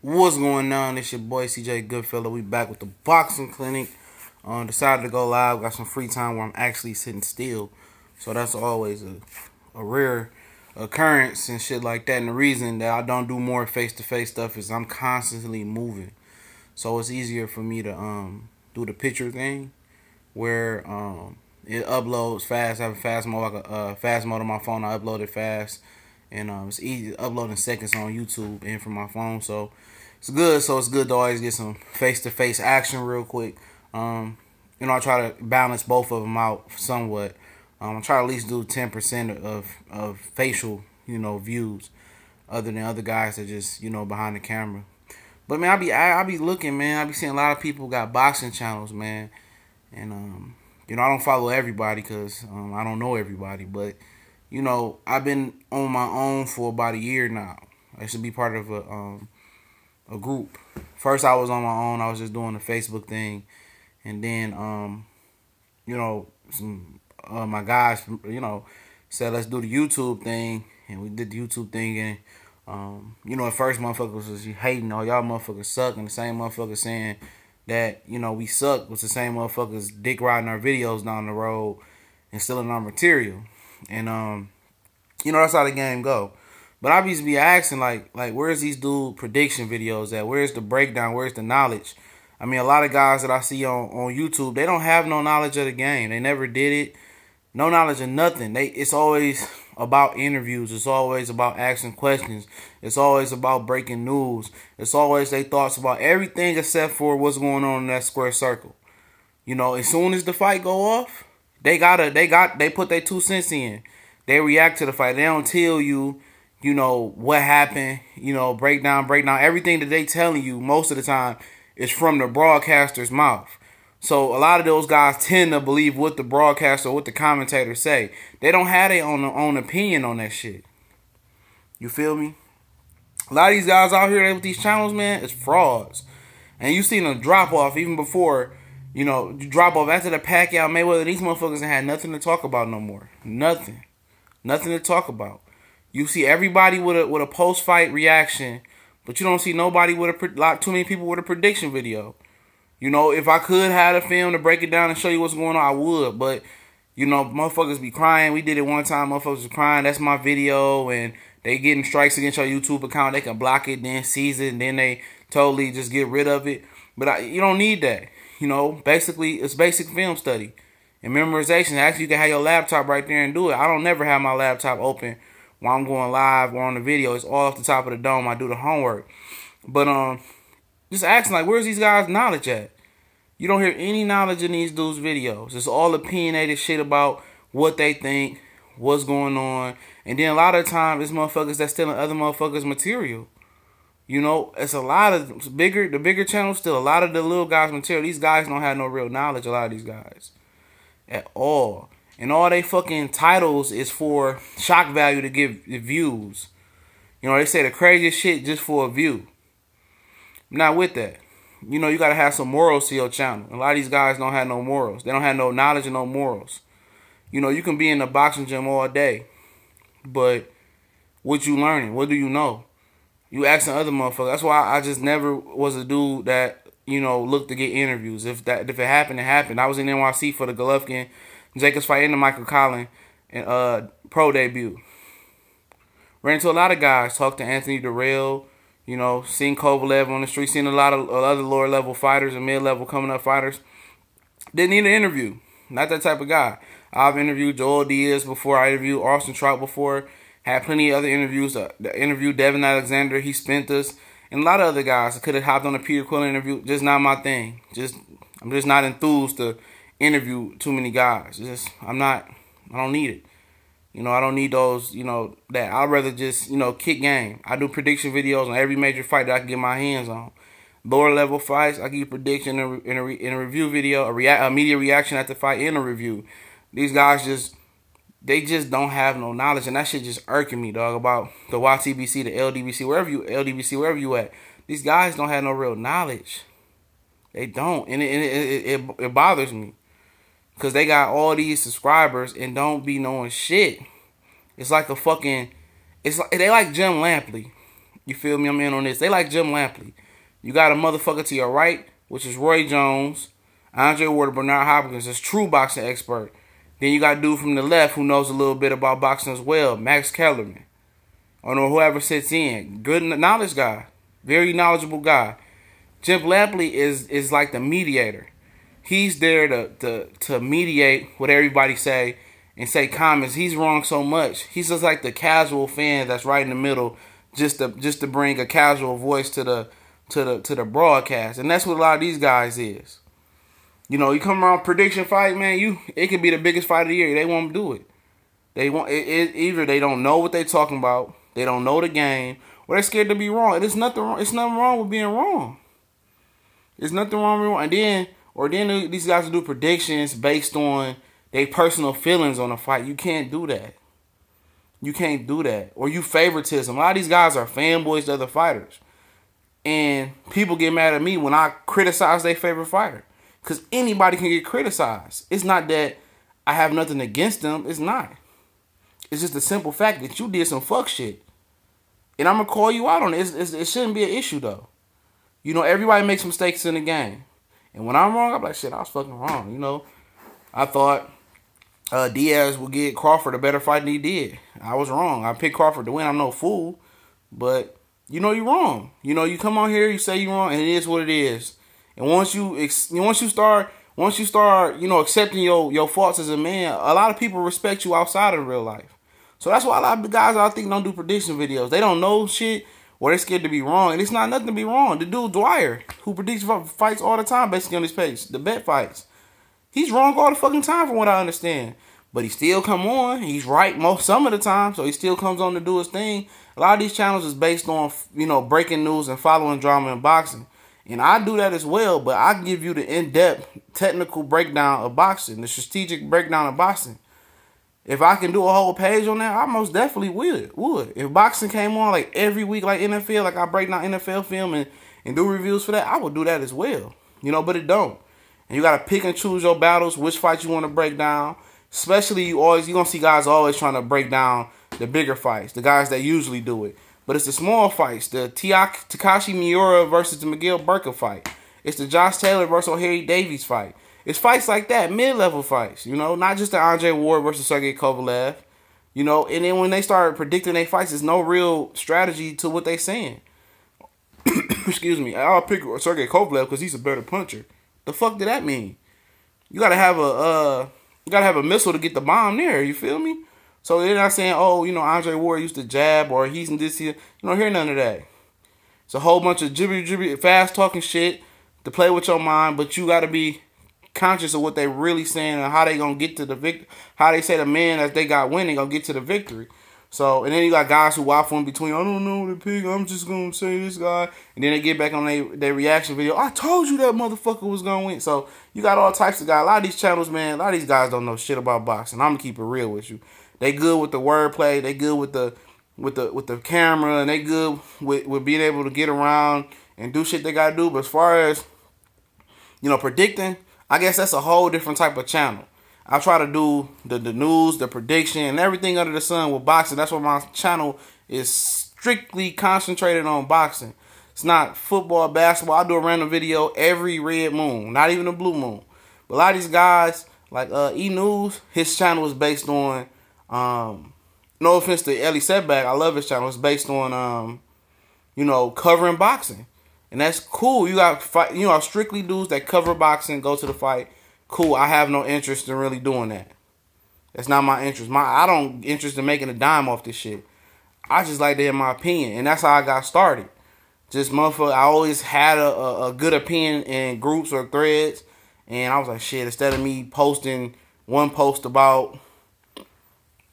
What's going on? It's your boy CJ Goodfellow. We back with the boxing clinic. Decided to go live. Got some free time where I'm actually sitting still. So that's always a rare occurrence and shit like that. And the reason that I don't do more face-to-face stuff is I'm constantly moving. So it's easier for me to do the picture thing where it uploads fast. I have a fast mode, like a fast mode on my phone. I upload it fast. And it's easy uploading seconds on YouTube and from my phone. So it's good. So it's good to always get some face-to-face action real quick. I try to balance both of them out somewhat. I try to at least do 10% of facial, views, other than other guys that just, behind the camera. But man, I be looking, man. I be seeing a lot of people got boxing channels, man. And I don't follow everybody because I don't know everybody. But I've been on my own for about a year now. I used to be part of a group. First, I was on my own. I was just doing the Facebook thing, and then some my guys, said let's do the YouTube thing, and we did the YouTube thing. And at first motherfuckers was hating, oh y'all motherfuckers suck, and the same motherfuckers saying that we suck was the same motherfuckers dick riding our videos down the road and stealing our material. And that's how the game go. But I used to be asking like where's these dude prediction videos at? Where's the breakdown? Where's the knowledge? I mean, a lot of guys that I see on YouTube, they don't have no knowledge of the game. They never did it. No knowledge of nothing. It's always about interviews. It's always about asking questions. It's always about breaking news. It's always their thoughts about everything except for what's going on in that square circle. As soon as the fight go off, they put their 2 cents in. They react to the fight. They don't tell you, what happened, breakdown. Everything that they telling you most of the time is from the broadcaster's mouth. So a lot of those guys tend to believe what the broadcaster or what the commentators say. They don't have their own opinion on that shit. You feel me? A lot of these guys out here with these channels, man, it's frauds. And you seen them drop off even before, drop off after the Pacquiao Mayweather. These motherfuckers ain't had nothing to talk about no more. Nothing to talk about. You see everybody with a post-fight reaction, but you don't see nobody with too many people with a prediction video. If I could have a film to break it down and show you what's going on, I would. But, motherfuckers be crying. We did it one time. Motherfuckers was crying. That's my video. And they getting strikes against your YouTube account. They can block it, then seize it, and then they totally just get rid of it. But you don't need that. Basically, it's basic film study and memorization. Actually, you can have your laptop right there and do it. I don't never have my laptop open while I'm going live or on the video. It's all off the top of the dome. I do the homework. But just asking, like, where's these guys' knowledge at? You don't hear any knowledge in these dudes' videos. It's all opinionated shit about what they think, what's going on. And then a lot of times, it's motherfuckers that's stealing other motherfuckers' material. It's a lot of the bigger channels still. A lot of the little guys' material. These guys don't have no real knowledge, a lot of these guys. At all. And all they fucking titles is for shock value to give views. They say the craziest shit just for a view. Not with that. You got to have some morals to your channel. A lot of these guys don't have no morals. They don't have no knowledge and no morals. You can be in the boxing gym all day, but what you learning? What do you know? You asking other motherfuckers. That's why I just never was a dude that, looked to get interviews. If it happened, it happened. I was in NYC for the Golovkin Jacobs fight and the Michael Collin and pro debut. Ran into a lot of guys. Talked to Anthony Durrell. Seen Kovalev on the street. Seen a lot of other lower level fighters and mid level coming up fighters. Didn't need an interview. Not that type of guy. I've interviewed Joel Diaz before. I interviewed Austin Trout before. Had plenty of other interviews. Interviewed Devin Alexander. He spent us. And a lot of other guys. I could have hopped on a Peter Quillen interview. Just not my thing. I'm just not enthused to interview too many guys. I don't need it. I don't need those, that. I'd rather just, kick game. I do prediction videos on every major fight that I can get my hands on. Lower level fights, I give you prediction in a review video, a media reaction at the fight, and a review. These guys just don't have no knowledge, and that shit just irking me, dog, about the YTBC, the LDBC, wherever you at. These guys don't have no real knowledge. They don't, and it bothers me. Because they got all these subscribers and don't be knowing shit. It's like they like Jim Lampley. You feel me? I'm in on this. They like Jim Lampley. You got a motherfucker to your right, which is Roy Jones, Andre Ward, Bernard Hopkins, is true boxing expert. Then you got a dude from the left who knows a little bit about boxing as well, Max Kellerman. Or whoever sits in. Good knowledge guy. Very knowledgeable guy. Jim Lampley is like the mediator. He's there to mediate what everybody say and say comments. He's wrong so much. He's just like the casual fan that's right in the middle, just to bring a casual voice to the broadcast. And that's what a lot of these guys is. You know, you come around prediction fight, man, it could be the biggest fight of the year. They won't do it. They won't either they don't know what they're talking about, they don't know the game, or they're scared to be wrong. And it's nothing wrong with being wrong. There's nothing wrong with wrong. And then these guys will do predictions based on their personal feelings on a fight. You can't do that. You can't do that. Or you favoritism. A lot of these guys are fanboys to other fighters. And people get mad at me when I criticize their favorite fighter. Because anybody can get criticized. It's not that I have nothing against them. It's not. It's just the simple fact that you did some fuck shit. And I'm going to call you out on it. It shouldn't be an issue, though. You know, everybody makes mistakes in the game. And when I'm wrong, I'm like, shit, I was fucking wrong. You know, I thought Diaz would get Crawford a better fight than he did. I was wrong. I picked Crawford to win. I'm no fool. But, you know, you're wrong. You know, you come on here, you say you're wrong, and it is what it is. And once you start, you know, accepting your faults as a man, a lot of people respect you outside of real life. So that's why a lot of the guys I think don't do prediction videos. They don't know shit, or they're scared to be wrong. And it's not nothing to be wrong. The dude Dwyer, who predicts fights all the time, basically on his page, the bet fights, he's wrong all the fucking time from what I understand. But he still come on. He's right some of the time, so he still comes on to do his thing. A lot of these channels is based on, you know, breaking news and following drama in boxing. And I do that as well, but I give you the in-depth technical breakdown of boxing, the strategic breakdown of boxing. If I can do a whole page on that, I most definitely would. If boxing came on like every week like NFL, like I break down NFL film and do reviews for that, I would do that as well. You know, but it don't. And you got to pick and choose your battles, which fights you want to break down. Especially you're going to see guys always trying to break down the bigger fights, the guys that usually do it. But it's the small fights, the Takashi Miura versus the Miguel Burka fight. It's the Josh Taylor versus O'Harry Davies fight. It's fights like that, mid-level fights, you know, not just the Andre Ward versus Sergey Kovalev, you know. And then when they start predicting their fights, there's no real strategy to what they're saying. Excuse me. I'll pick Sergey Kovalev because he's a better puncher. The fuck did that mean? You gotta have a missile to get the bomb there. You feel me? So they're not saying, oh, you know, Andre Ward used to jab or he's in this here. You don't hear none of that. It's a whole bunch of jibber fast talking shit to play with your mind, but you gotta be conscious of what they really saying and how they gonna get to the victory. How they say the man that they got winning gonna get to the victory. So, and then you got guys who waffle in between. I don't know the pick. I'm just gonna say this guy, and then they get back on their reaction video. I told you that motherfucker was gonna win. So you got all types of guys. A lot of these channels, man. A lot of these guys don't know shit about boxing. I'm gonna keep it real with you. They good with the wordplay. They good with the camera, and they good with being able to get around and do shit they gotta do. But as far as, you know, predicting, I guess that's a whole different type of channel. I try to do the news, the prediction, and everything under the sun with boxing. That's why my channel is strictly concentrated on boxing. It's not football, basketball. I do a random video every red moon, not even a blue moon. But a lot of these guys, like E! News, his channel is based on, no offense to Ellie Setback, I love his channel. It's based on, you know, covering boxing. And that's cool. You got strictly dudes that cover boxing, go to the fight. Cool. I have no interest in really doing that. That's not my interest. I don't interest in making a dime off this shit. I just like to have my opinion, and that's how I got started. Just motherfucker. I always had a good opinion in groups or threads, and I was like, shit. Instead of me posting one post about,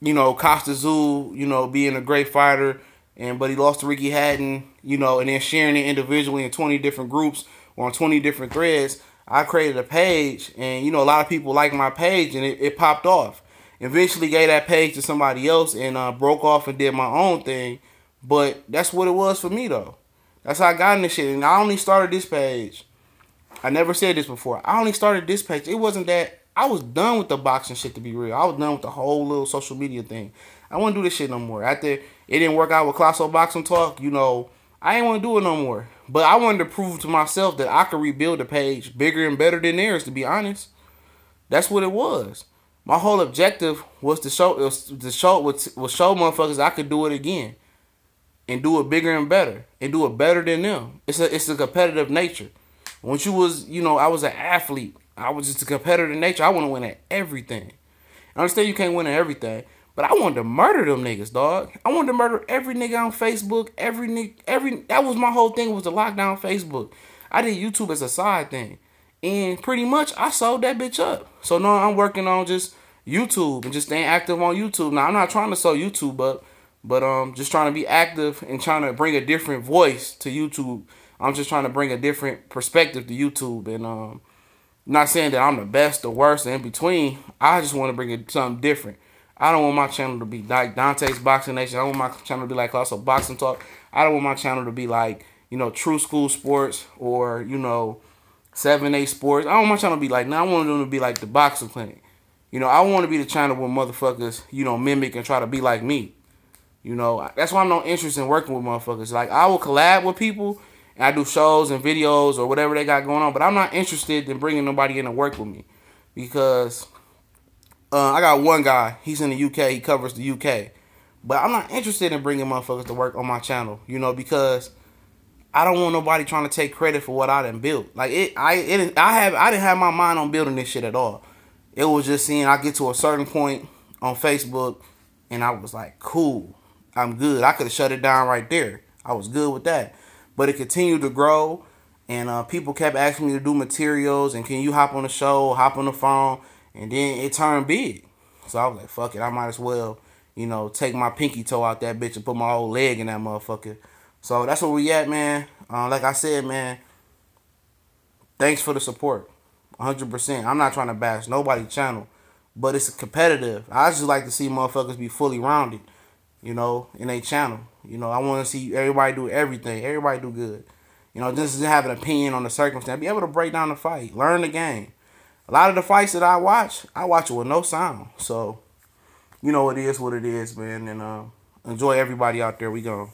you know, Costa Zoo, you know, being a great fighter, but he lost to Ricky Hatton, you know, and then sharing it individually in 20 different groups or on 20 different threads, I created a page, and, you know, a lot of people liked my page, and it popped off. Eventually gave that page to somebody else and broke off and did my own thing, but that's what it was for me, though. That's how I got in this shit, and I only started this page. I never said this before. I only started this page. It wasn't that. I was done with the boxing shit, to be real. I was done with the whole little social media thing. I wouldn't do this shit no more. After it didn't work out with Classo Boxing Talk, you know, I ain't want to do it no more. But I wanted to prove to myself that I could rebuild the page bigger and better than theirs, to be honest. That's what it was. My whole objective was to show show motherfuckers I could do it again and do it bigger and better and do it better than them. It's a competitive nature. When you was, I was an athlete. I was just a competitive nature. I want to win at everything. I understand you can't win at everything, but I wanted to murder them niggas, dog. I wanted to murder every nigga on Facebook. That was my whole thing, was to lock down Facebook. I did YouTube as a side thing, and pretty much I sold that bitch up. So now I'm working on just YouTube and just staying active on YouTube. Now I'm not trying to sell YouTube up, but just trying to be active and trying to bring a different voice to YouTube. I'm just trying to bring a different perspective to YouTube, and not saying that I'm the best or worst or in between. I just want to bring it something different. I don't want my channel to be like Dante's Boxing Nation. I don't want my channel to be like also Boxing Talk. I don't want my channel to be like, True School Sports or, 7A Sports. I don't want my channel to be like, I want them to be like the Boxing Clinic. I want to be the channel where motherfuckers, mimic and try to be like me. That's why I'm no interest in working with motherfuckers. Like, I will collab with people and I do shows and videos or whatever they got going on, but I'm not interested in bringing nobody in to work with me because I got one guy. He's in the UK. He covers the UK, but I'm not interested in bringing motherfuckers to work on my channel. Because I don't want nobody trying to take credit for what I done built. Like I didn't have my mind on building this shit at all. It was just seeing I get to a certain point on Facebook, and I was like, cool, I'm good. I could have shut it down right there. I was good with that. But it continued to grow, and people kept asking me to do materials, and can you hop on the show, hop on the phone, and then it turned big. So I was like, fuck it, I might as well, take my pinky toe out that bitch and put my whole leg in that motherfucker. So that's where we at, man. Like I said, man, thanks for the support. 100%. I'm not trying to bash nobody's channel, but it's competitive. I just like to see motherfuckers be fully rounded, in a channel. I want to see everybody do everything. Everybody do good. Just have an opinion on the circumstance. Be able to break down the fight. Learn the game. A lot of the fights that I watch it with no sound. So, it is what it is, man. And enjoy everybody out there. We gone.